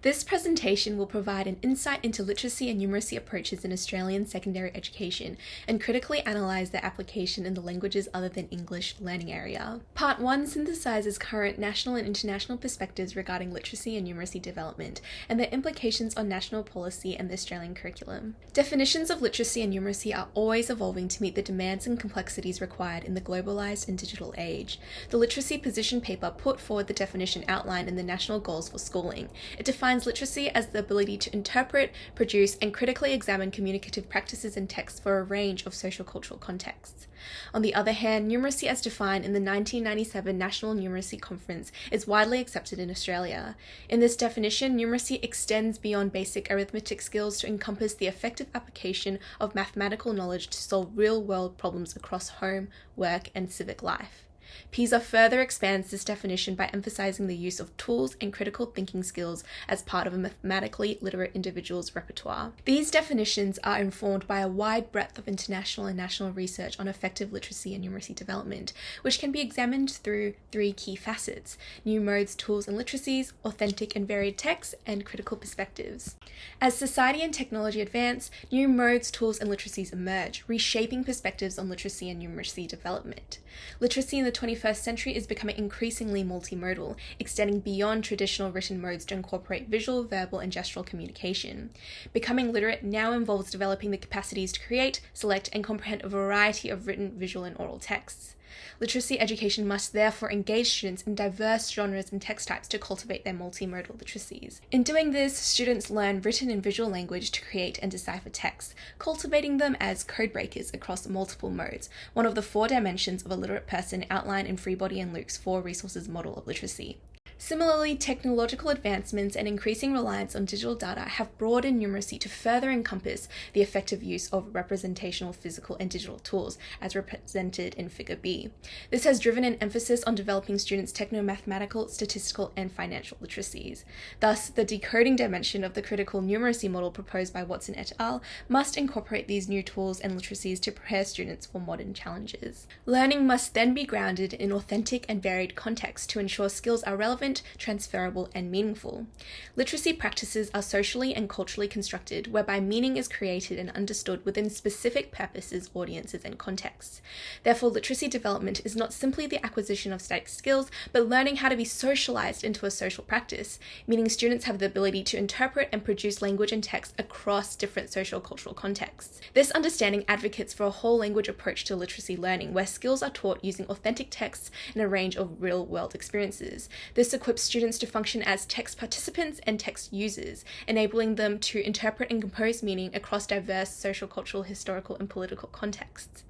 This presentation will provide an insight into literacy and numeracy approaches in Australian secondary education and critically analyse their application in the languages other than English learning area. Part 1 synthesises current national and international perspectives regarding literacy and numeracy development and their implications on national policy and the Australian curriculum. Definitions of literacy and numeracy are always evolving to meet the demands and complexities required in the globalised and digital age. The literacy position paper put forward the definition outlined in the National Goals for Schooling. It defines literacy as the ability to interpret, produce, and critically examine communicative practices and texts for a range of social-cultural contexts. On the other hand, numeracy as defined in the 1997 National Numeracy Conference is widely accepted in Australia. In this definition, numeracy extends beyond basic arithmetic skills to encompass the effective application of mathematical knowledge to solve real-world problems across home, work, and civic life. PISA further expands this definition by emphasizing the use of tools and critical thinking skills as part of a mathematically literate individual's repertoire. These definitions are informed by a wide breadth of international and national research on effective literacy and numeracy development, which can be examined through 3 key facets: new modes, tools, and literacies, authentic and varied texts, and critical perspectives. As society and technology advance, new modes, tools, and literacies emerge, reshaping perspectives on literacy and numeracy development. Literacy in the 21st century is becoming increasingly multimodal, extending beyond traditional written modes to incorporate visual, verbal, and gestural communication. Becoming literate now involves developing the capacities to create, select, and comprehend a variety of written, visual, and oral texts. Literacy education must therefore engage students in diverse genres and text types to cultivate their multimodal literacies. In doing this, students learn written and visual language to create and decipher texts, cultivating them as codebreakers across multiple modes, one of the 4 dimensions of a literate person outlined in Freebody and Luke's 4 resources model of literacy. Similarly, technological advancements and increasing reliance on digital data have broadened numeracy to further encompass the effective use of representational physical and digital tools, as represented in Figure B. This has driven an emphasis on developing students' techno-mathematical, statistical, and financial literacies. Thus, the decoding dimension of the critical numeracy model proposed by Watson et al. Must incorporate these new tools and literacies to prepare students for modern challenges. Learning must then be grounded in authentic and varied contexts to ensure skills are relevant, transferable, and meaningful. Literacy practices are socially and culturally constructed, whereby meaning is created and understood within specific purposes, audiences, and contexts. Therefore, literacy development is not simply the acquisition of static skills, but learning how to be socialized into a social practice, meaning students have the ability to interpret and produce language and text across different social-cultural contexts. This understanding advocates for a whole language approach to literacy learning, where skills are taught using authentic texts and a range of real-world experiences. This equips students to function as text participants and text users, enabling them to interpret and compose meaning across diverse social, cultural, historical, and political contexts.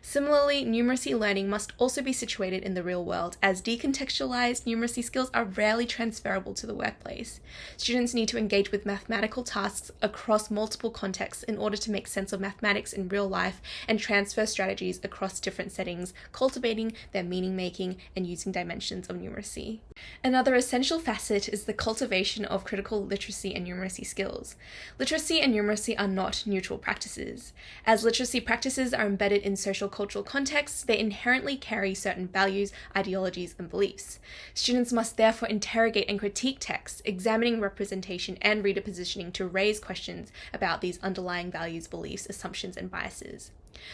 Similarly, numeracy learning must also be situated in the real world, as decontextualized numeracy skills are rarely transferable to the workplace. Students need to engage with mathematical tasks across multiple contexts in order to make sense of mathematics in real life and transfer strategies across different settings, cultivating their meaning-making and using dimensions of numeracy. Another essential facet is the cultivation of critical literacy and numeracy skills. Literacy and numeracy are not neutral practices. As literacy practices are embedded in social cultural contexts, they inherently carry certain values, ideologies, and beliefs. Students must therefore interrogate and critique texts, examining representation and reader positioning to raise questions about these underlying values, beliefs, assumptions, and biases.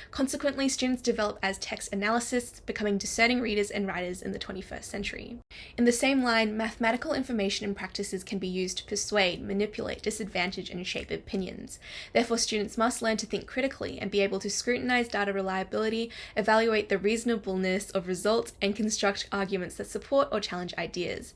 Consequently, students develop as text analysts, becoming discerning readers and writers in the 21st century. In the same line, mathematical information and practices can be used to persuade, manipulate, disadvantage, and shape opinions. Therefore, students must learn to think critically and be able to scrutinize data reliability, evaluate the reasonableness of results, and construct arguments that support or challenge ideas,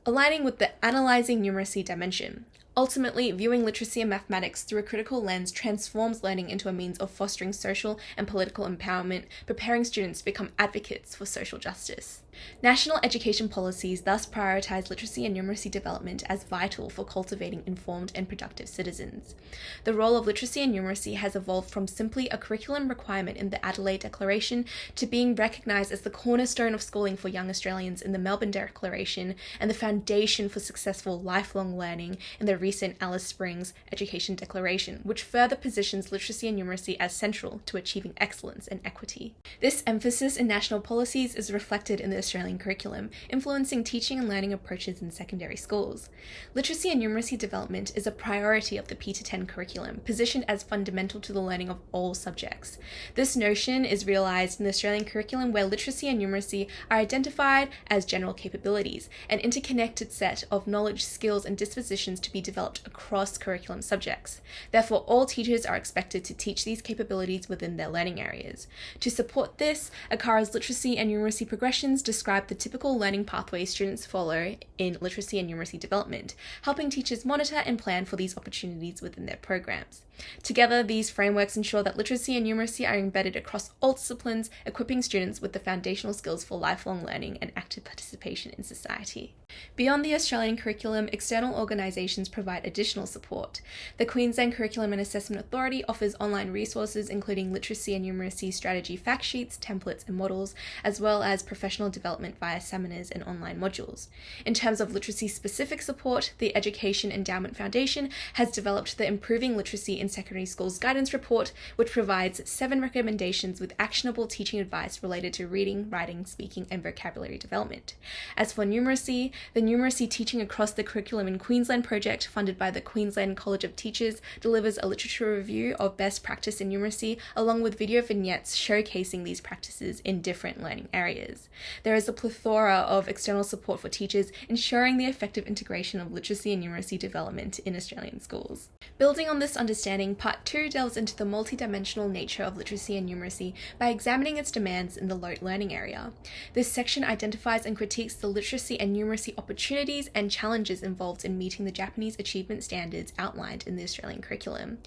aligning with the analyzing numeracy dimension. Ultimately, viewing literacy and mathematics through a critical lens transforms learning into a means of fostering social and political empowerment, preparing students to become advocates for social justice. National education policies thus prioritize literacy and numeracy development as vital for cultivating informed and productive citizens. The role of literacy and numeracy has evolved from simply a curriculum requirement in the Adelaide Declaration to being recognised as the cornerstone of schooling for young Australians in the Melbourne Declaration and the foundation for successful lifelong learning in the recent Alice Springs Education Declaration, which further positions literacy and numeracy as central to achieving excellence and equity. This emphasis in national policies is reflected in the Australian curriculum, influencing teaching and learning approaches in secondary schools. Literacy and numeracy development is a priority of the P10 curriculum, positioned as fundamental to the learning of all subjects. This notion is realised in the Australian curriculum where literacy and numeracy are identified as general capabilities, an interconnected set of knowledge, skills, and dispositions to be developed across curriculum subjects. Therefore, all teachers are expected to teach these capabilities within their learning areas. To support this, ACARA's literacy and numeracy progressions describe the typical learning pathways students follow in literacy and numeracy development, helping teachers monitor and plan for these opportunities within their programs. Together, these frameworks ensure that literacy and numeracy are embedded across all disciplines, equipping students with the foundational skills for lifelong learning and active participation in society. Beyond the Australian curriculum, external organisations provide additional support. The Queensland Curriculum and Assessment Authority offers online resources including literacy and numeracy strategy fact sheets, templates and models, as well as professional development via seminars and online modules. In terms of literacy-specific support, the Education Endowment Foundation has developed the Improving Literacy in Secondary Schools Guidance Report, which provides 7 recommendations with actionable teaching advice related to reading, writing, speaking, and vocabulary development. As for numeracy, the Numeracy Teaching Across the Curriculum in Queensland project, funded by the Queensland College of Teachers, delivers a literature review of best practice in numeracy, along with video vignettes showcasing these practices in different learning areas. There is a plethora of external support for teachers, ensuring the effective integration of literacy and numeracy development in Australian schools. Building on this understanding, Part 2 delves into the multidimensional nature of literacy and numeracy by examining its demands in the LOTE learning area. This section identifies and critiques the literacy and numeracy opportunities and challenges involved in meeting the Japanese achievement standards outlined in the Australian curriculum.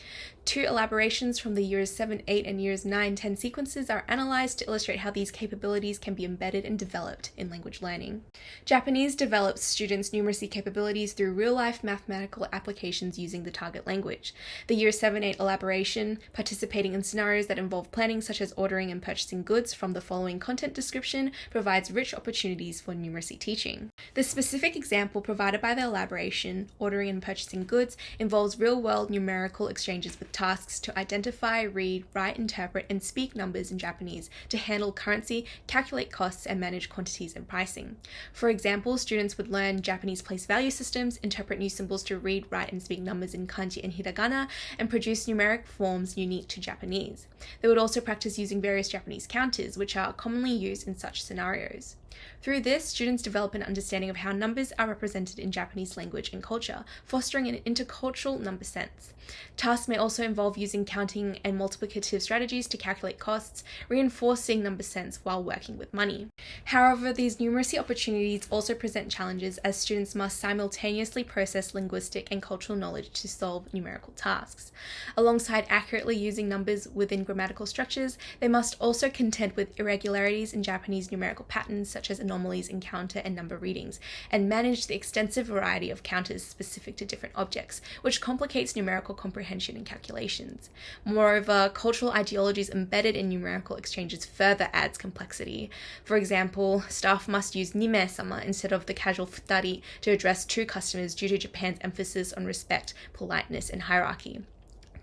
2 elaborations from the Years 7, 8 and Years 9, 10 sequences are analysed to illustrate how these capabilities can be embedded and developed in language learning. Japanese develops students' numeracy capabilities through real-life mathematical applications using the target language. The Years 7, 8 elaboration, participating in scenarios that involve planning such as ordering and purchasing goods from the following content description, provides rich opportunities for numeracy teaching. The specific example provided by the elaboration, ordering and purchasing goods, involves real-world numerical exchanges with tasks to identify, read, write, interpret, and speak numbers in Japanese to handle currency, calculate costs, and manage quantities and pricing. For example, students would learn Japanese place value systems, interpret new symbols to read, write, and speak numbers in kanji and hiragana, and produce numeric forms unique to Japanese. They would also practice using various Japanese counters, which are commonly used in such scenarios. Through this, students develop an understanding of how numbers are represented in Japanese language and culture, fostering an intercultural number sense. Tasks may also involve using counting and multiplicative strategies to calculate costs, reinforcing number sense while working with money. However, these numeracy opportunities also present challenges as students must simultaneously process linguistic and cultural knowledge to solve numerical tasks. Alongside accurately using numbers within grammatical structures, they must also contend with irregularities in Japanese numerical patterns such as anomalies in counter and number readings, and manage the extensive variety of counters specific to different objects, which complicates numerical comprehension and calculations. Moreover, cultural ideologies embedded in numerical exchanges further adds complexity. For example, staff must use nime-sama instead of the casual futari to address 2 customers due to Japan's emphasis on respect, politeness, and hierarchy.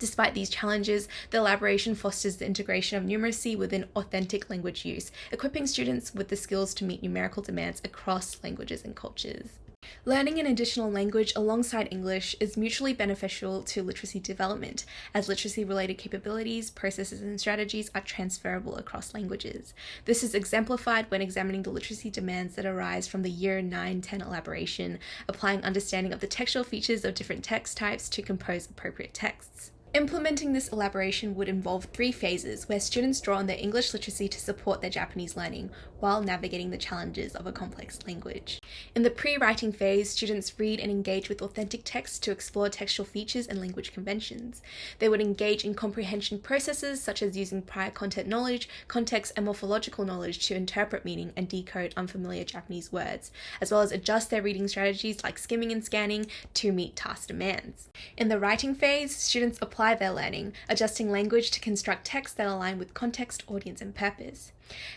Despite these challenges, the elaboration fosters the integration of numeracy within authentic language use, equipping students with the skills to meet numerical demands across languages and cultures. Learning an additional language alongside English is mutually beneficial to literacy development, as literacy-related capabilities, processes, and strategies are transferable across languages. This is exemplified when examining the literacy demands that arise from the Year 9-10 elaboration, applying understanding of the textual features of different text types to compose appropriate texts. Implementing this elaboration would involve 3 phases where students draw on their English literacy to support their Japanese learning while navigating the challenges of a complex language. In the pre-writing phase, students read and engage with authentic texts to explore textual features and language conventions. They would engage in comprehension processes such as using prior content knowledge, context, and morphological knowledge to interpret meaning and decode unfamiliar Japanese words, as well as adjust their reading strategies like skimming and scanning to meet task demands. In the writing phase, students apply their learning, adjusting language to construct text that align with context, audience, and purpose.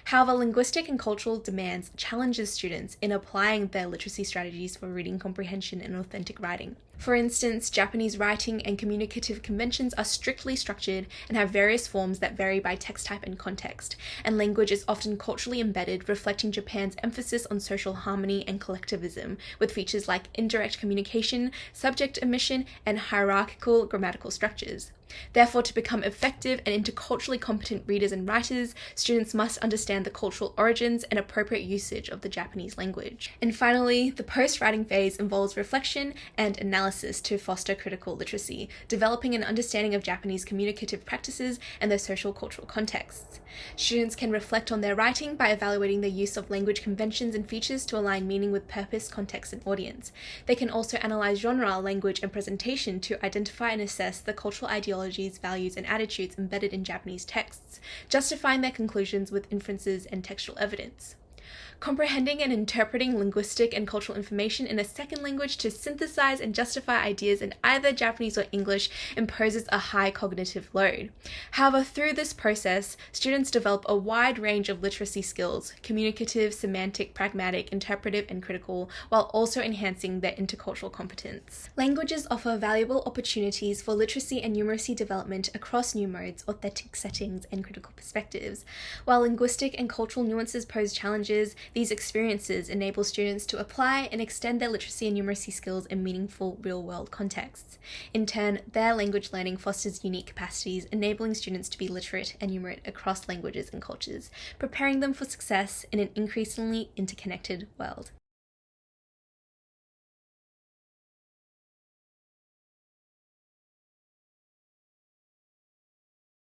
However, linguistic and cultural demands challenges students in applying their literacy strategies for reading comprehension and authentic writing. For instance, Japanese writing and communicative conventions are strictly structured and have various forms that vary by text type and context, and language is often culturally embedded, reflecting Japan's emphasis on social harmony and collectivism, with features like indirect communication, subject omission, and hierarchical grammatical structures. Therefore, to become effective and interculturally competent readers and writers, students must understand the cultural origins and appropriate usage of the Japanese language. And finally, the post-writing phase involves reflection and analysis to foster critical literacy, developing an understanding of Japanese communicative practices and their social cultural contexts. Students can reflect on their writing by evaluating the use of language conventions and features to align meaning with purpose, context, and audience. They can also analyze genre, language, and presentation to identify and assess the cultural ideologies, values, and attitudes embedded in Japanese texts, justifying their conclusions with inferences and textual evidence. Comprehending and interpreting linguistic and cultural information in a second language to synthesize and justify ideas in either Japanese or English imposes a high cognitive load. However, through this process, students develop a wide range of literacy skills: communicative, semantic, pragmatic, interpretive, and critical, while also enhancing their intercultural competence. Languages offer valuable opportunities for literacy and numeracy development across new modes, authentic settings, and critical perspectives. While linguistic and cultural nuances pose challenges, these experiences enable students to apply and extend their literacy and numeracy skills in meaningful real-world contexts. In turn, their language learning fosters unique capacities, enabling students to be literate and numerate across languages and cultures, preparing them for success in an increasingly interconnected world.